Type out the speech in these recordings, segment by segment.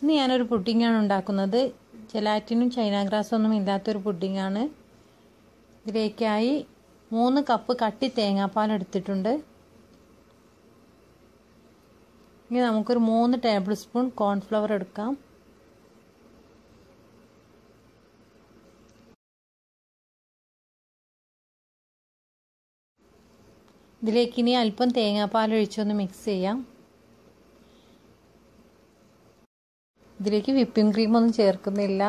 ഇന്ന് ഞാനൊരു പുഡിങ്ങാണ് ഉണ്ടാക്കുന്നത്. ജെലാറ്റിനും ചൈന ഗ്രാസും ഒന്നും ഇല്ലാത്തൊരു പുഡിങ്ങാണ്. ഇതിലേക്കായി 3 കപ്പ് കട്ടി തേങ്ങാപ്പാൽ എടുത്തിട്ടുണ്ട്. ഇനി നമുക്കൊരു 3 ടേബിൾ സ്പൂൺ കോൺഫ്ലവർ എടുക്കാം. ഇതിലേക്ക് ഇനി അല്പം തേങ്ങാപ്പാൽ ഒഴിച്ചൊന്ന് മിക്സ് ചെയ്യാം. ഇതിലേക്ക് വിപ്പിംഗ് ക്രീമൊന്നും ചേർക്കുന്നില്ല.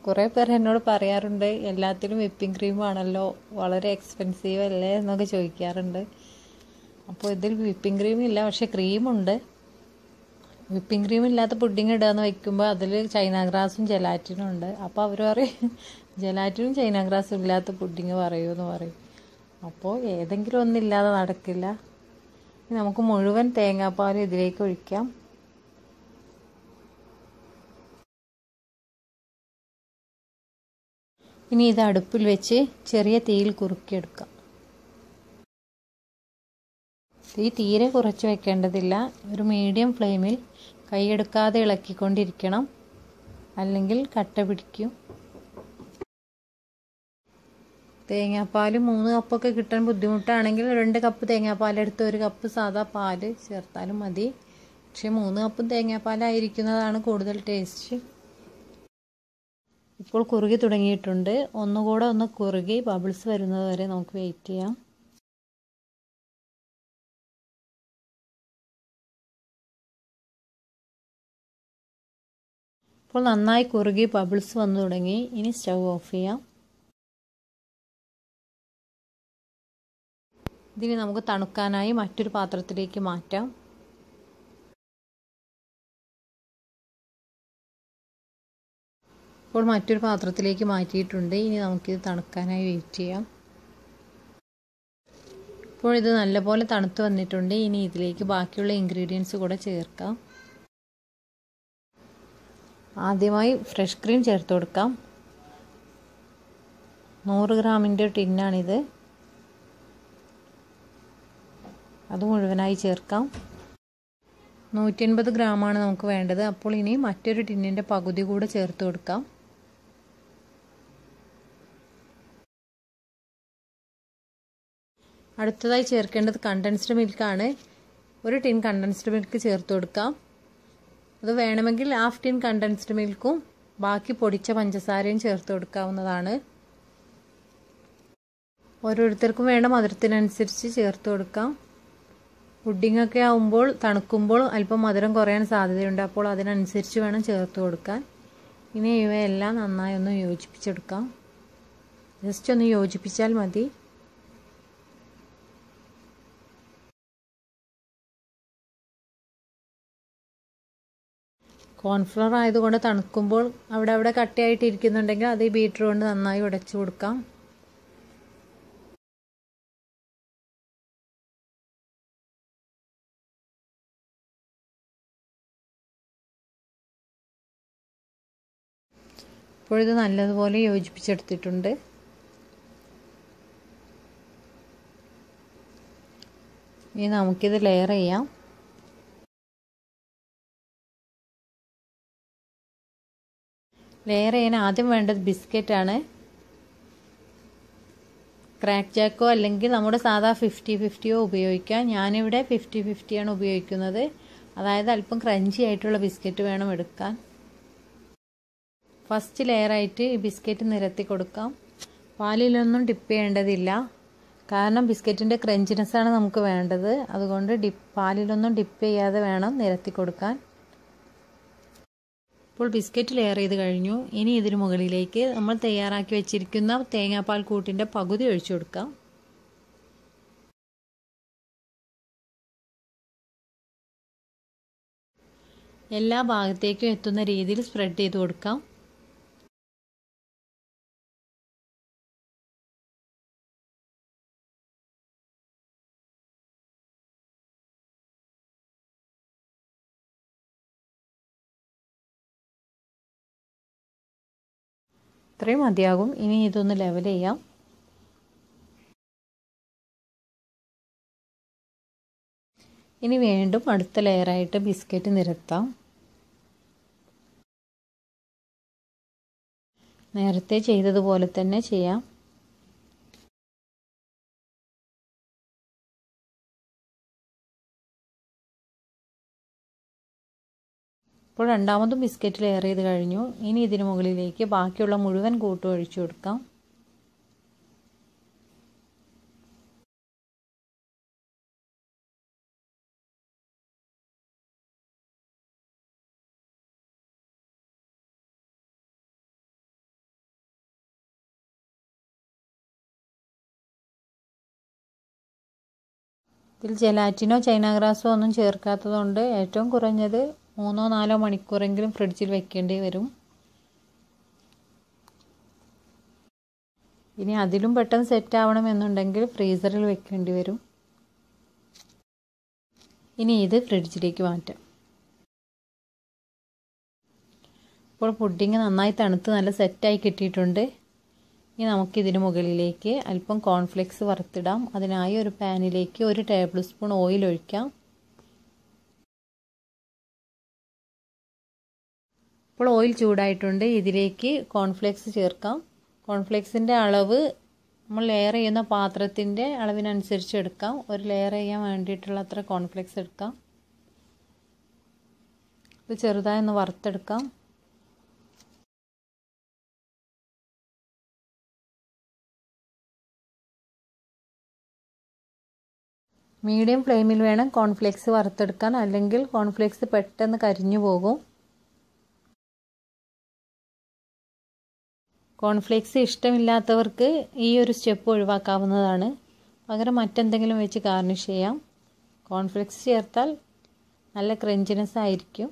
കുറേ പേർ എന്നോട് പറയാറുണ്ട്, എല്ലാത്തിലും വിപ്പിംഗ് ക്രീം ആണല്ലോ, വളരെ എക്സ്പെൻസീവ് അല്ലേ എന്നൊക്കെ ചോദിക്കാറുണ്ട്. അപ്പോൾ ഇതിൽ വിപ്പിംഗ് ക്രീം ഇല്ല, പക്ഷേ ക്രീമുണ്ട്. വിപ്പിംഗ് ക്രീം ഇല്ലാത്ത പുഡിങ് ഇടാന്ന് വയ്ക്കുമ്പോൾ അതിൽ ചൈന ഗ്രാസും ജെലാറ്റിനും ഉണ്ട്. അപ്പോൾ അവർ പറയും ജെലാറ്റിനും ചൈന ഗ്രാസും ഇല്ലാത്ത പുഡിങ് പറയുമെന്ന് പറയും. അപ്പോൾ ഏതെങ്കിലും ഒന്നില്ലാതെ നടക്കില്ല. നമുക്ക് മുഴുവൻ തേങ്ങാപ്പാൽ ഇതിലേക്ക് ഒഴിക്കാം. ഇനി ഇത് അടുപ്പിൽ വെച്ച് ചെറിയ തീയിൽ കുറുക്കിയെടുക്കാം. തീ തീരെ കുറച്ച് വെക്കേണ്ടതില്ല. ഒരു മീഡിയം ഫ്ലെയിമിൽ കൈയെടുക്കാതെ ഇളക്കിക്കൊണ്ടിരിക്കണം, അല്ലെങ്കിൽ കട്ട പിടിക്കും. തേങ്ങാപ്പാൽ 3 കപ്പൊക്കെ കിട്ടാൻ ബുദ്ധിമുട്ടാണെങ്കിൽ 2 കപ്പ് തേങ്ങാപ്പാലെടുത്ത് 1 കപ്പ് സാദാ പാല് ചേർത്താലും മതി. പക്ഷേ 3 കപ്പും തേങ്ങാപ്പാലായിരിക്കുന്നതാണ് കൂടുതൽ ടേസ്റ്റ്. ഇപ്പോൾ കുറുകി തുടങ്ങിയിട്ടുണ്ട്. ഒന്നുകൂടെ ഒന്ന് കുറുകി ബബിൾസ് വരുന്നത് വരെ നമുക്ക് വെയിറ്റ് ചെയ്യാം. ഇപ്പോൾ നന്നായി കുറുകി ബബിൾസ് വന്നു തുടങ്ങി. ഇനി സ്റ്റൗ ഓഫ് ചെയ്യാം. ഇതിന് നമുക്ക് തണുക്കാനായി മറ്റൊരു പാത്രത്തിലേക്ക് മാറ്റാം. ഇപ്പോൾ മറ്റൊരു പാത്രത്തിലേക്ക് മാറ്റിയിട്ടുണ്ട്. ഇനി നമുക്കിത് തണുക്കാനായി വെയിറ്റ് ചെയ്യാം. ഇപ്പോൾ ഇത് നല്ലപോലെ തണുത്ത് വന്നിട്ടുണ്ട്. ഇനി ഇതിലേക്ക് ബാക്കിയുള്ള ഇൻഗ്രീഡിയൻസ് കൂടെ ചേർക്കാം. ആദ്യമായി ഫ്രഷ് ക്രീം ചേർത്ത് കൊടുക്കാം. 100 ഗ്രാമിൻ്റെ ടിന്നാണിത്. അത് മുഴുവനായി ചേർക്കാം. 180 ഗ്രാമാണ് നമുക്ക് വേണ്ടത്. അപ്പോൾ ഇനി മറ്റൊരു ടിന്നിൻ്റെ പകുതി കൂടെ ചേർത്ത് കൊടുക്കാം. അടുത്തതായി ചേർക്കേണ്ടത് കണ്ടൻസ്ഡ് മിൽക്കാണ്. 1 ടിൻ കണ്ടൻസ്ഡ് മിൽക്ക് ചേർത്ത് കൊടുക്കാം. അത് വേണമെങ്കിൽ 1/2 ടിൻ കണ്ടൻസ്ഡ് മിൽക്കും ബാക്കി പൊടിച്ച പഞ്ചസാരയും ചേർത്ത് കൊടുക്കാവുന്നതാണ്. ഓരോരുത്തർക്കും വേണ്ട മധുരത്തിനനുസരിച്ച് ചേർത്ത് കൊടുക്കാം. പുഡിങ്ങൊക്കെ ആവുമ്പോൾ തണുക്കുമ്പോൾ അല്പം മധുരം കുറയാൻ സാധ്യതയുണ്ട്. അപ്പോൾ അതിനനുസരിച്ച് വേണം ചേർത്ത് കൊടുക്കാൻ. ഇനി ഇവയെല്ലാം നന്നായി ഒന്ന് യോജിപ്പിച്ചെടുക്കാം. ജസ്റ്റ് ഒന്ന് യോജിപ്പിച്ചാൽ മതി. കോൺഫ്ലവർ ആയതുകൊണ്ട് തണുക്കുമ്പോൾ അവിടെ കട്ടിയായിട്ട് ഇരിക്കുന്നുണ്ടെങ്കിൽ അത് ഈ ബീറ്റർ കൊണ്ട് നന്നായി ഉടച്ചു കൊടുക്കാം. ഇപ്പോൾ ഇത് നല്ലതുപോലെ യോജിപ്പിച്ചെടുത്തിട്ടുണ്ട്. ഇനി നമുക്കിത് ലെയർ ചെയ്യാം. ലെയർ ചെയ്യാൻ ആദ്യം വേണ്ടത് ബിസ്ക്കറ്റാണ്. ക്രാക്ക് ജാക്കോ അല്ലെങ്കിൽ നമ്മുടെ സാധാ 50-50യോ ഉപയോഗിക്കാം. ഞാനിവിടെ 50-50 ഉപയോഗിക്കുന്നത്. അതായത് അല്പം ക്രഞ്ചി ആയിട്ടുള്ള ബിസ്ക്കറ്റ് വേണം എടുക്കാൻ. ഫസ്റ്റ് ലെയറായിട്ട് ഈ ബിസ്ക്കറ്റ് നിരത്തി കൊടുക്കാം. പാലിലൊന്നും ഡിപ്പ് ചെയ്യേണ്ടതില്ല, കാരണം ബിസ്ക്കറ്റിൻ്റെ ക്രഞ്ചിനെസ്സാണ് നമുക്ക് വേണ്ടത്. അതുകൊണ്ട് പാലിലൊന്നും ഡിപ്പ് ചെയ്യാതെ വേണം നിരത്തി കൊടുക്കാൻ. ഇപ്പോൾ ബിസ്ക്കറ്റ് ലെയർ ചെയ്ത് കഴിഞ്ഞു. ഇനി ഇതിന് മുകളിലേക്ക് നമ്മൾ തയ്യാറാക്കി വെച്ചിരിക്കുന്ന തേങ്ങാപ്പാൽ കൂട്ടിൻ്റെ പകുതി ഒഴിച്ചു കൊടുക്കാം. എല്ലാ ഭാഗത്തേക്കും എത്തുന്ന രീതിയിൽ സ്പ്രെഡ് ചെയ്ത് കൊടുക്കാം. ഇത്രയും മതിയാകും. ഇനി ഇതൊന്ന് ലെവൽ ചെയ്യാം. ഇനി വീണ്ടും അടുത്ത ലെയറായിട്ട് ബിസ്ക്കറ്റ് നിരത്താം. നേരത്തെ ചെയ്തതുപോലെ തന്നെ ചെയ്യാം. ഇപ്പോൾ രണ്ടാമതും ബിസ്ക്കറ്റ് ലെയർ ചെയ്ത് കഴിഞ്ഞു. ഇനി ഇതിന് മുകളിലേക്ക് ബാക്കിയുള്ള മുഴുവൻ കൂട്ടും ഒഴിച്ചു കൊടുക്കാം. ഇതിൽ ജെലാറ്റിനോ ചൈന ഗ്രാസോ ഒന്നും ചേർക്കാത്തതുകൊണ്ട് ഏറ്റവും കുറഞ്ഞത് 3-4 മണിക്കൂറെങ്കിലും ഫ്രിഡ്ജിൽ വെക്കേണ്ടി വരും. ഇനി അതിലും പെട്ടെന്ന് സെറ്റ് ആവണമെന്നുണ്ടെങ്കിൽ ഫ്രീസറിൽ വെക്കേണ്ടി വരും. ഇനി ഇത് ഫ്രിഡ്ജിലേക്ക് മാറ്റാം. ഇപ്പോൾ പുഡിങ് നന്നായി തണുത്ത് നല്ല സെറ്റായി കിട്ടിയിട്ടുണ്ട്. ഇനി നമുക്കിതിന് മുകളിലേക്ക് അല്പം കോൺഫ്ലെക്സ് വറുത്തിടാം. അതിനായി ഒരു പാനിലേക്ക് 1 ടേബിൾ സ്പൂൺ ഓയിൽ ഒഴിക്കാം. ഇപ്പോൾ ഓയിൽ ചൂടായിട്ടുണ്ട്. ഇതിലേക്ക് കോൺഫ്ലെക്സ് ചേർക്കാം. കോൺഫ്ലെക്സിൻ്റെ അളവ് നമ്മൾ ലെയർ ചെയ്യുന്ന പാത്രത്തിൻ്റെ അളവിനനുസരിച്ച് എടുക്കാം. ഒരു ലെയർ ചെയ്യാൻ വേണ്ടിയിട്ടുള്ള അത്ര കോൺഫ്ലെക്സ് എടുക്കാം. ഇത് ചെറുതായി ഒന്ന് വറുത്തെടുക്കാം. മീഡിയം ഫ്ലെയിമിൽ വേണം കോൺഫ്ലെക്സ് വറുത്തെടുക്കാൻ, അല്ലെങ്കിൽ കോൺഫ്ലെക്സ് പെട്ടെന്ന് കരിഞ്ഞു പോകും. കോൺഫ്ലെക്സ് ഇഷ്ടമില്ലാത്തവർക്ക് ഈ ഒരു സ്റ്റെപ്പ് ഒഴിവാക്കാവുന്നതാണ്. പകരം മറ്റെന്തെങ്കിലും വെച്ച് ഗാർണിഷ് ചെയ്യാം. കോൺഫ്ലെക്സ് ചേർത്താൽ നല്ല ക്രഞ്ചിനെസ് ആയിരിക്കും.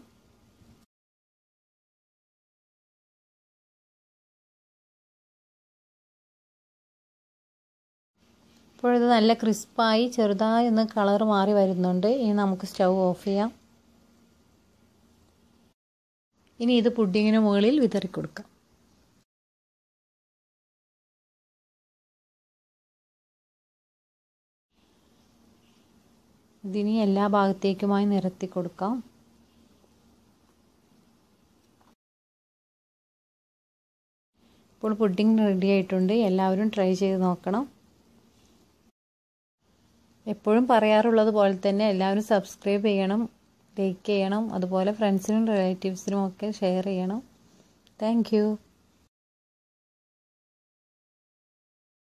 ഇപ്പോഴിത് നല്ല ക്രിസ്പായി ചെറുതായി ഒന്ന് കളർ മാറി വരുന്നുണ്ട്. ഇനി നമുക്ക് സ്റ്റൗ ഓഫ് ചെയ്യാം. ഇനി ഇത് പുഡിങ്ങിന് മുകളിൽ വിതറി കൊടുക്കാം. ഇതിനി എല്ലാ ഭാഗത്തേക്കുമായി നിരത്തി കൊടുക്കാം. ഇപ്പോൾ പുഡിംഗ് റെഡി ആയിട്ടുണ്ട്. എല്ലാവരും ട്രൈ ചെയ്ത് നോക്കണം. എപ്പോഴും പറയാറുള്ളത് പോലെ തന്നെ എല്ലാവരും സബ്സ്ക്രൈബ് ചെയ്യണം, ലൈക്ക് ചെയ്യണം, അതുപോലെ ഫ്രണ്ട്സിനും റിലേറ്റീവ്സിനും ഒക്കെ ഷെയർ ചെയ്യണം. Thank you.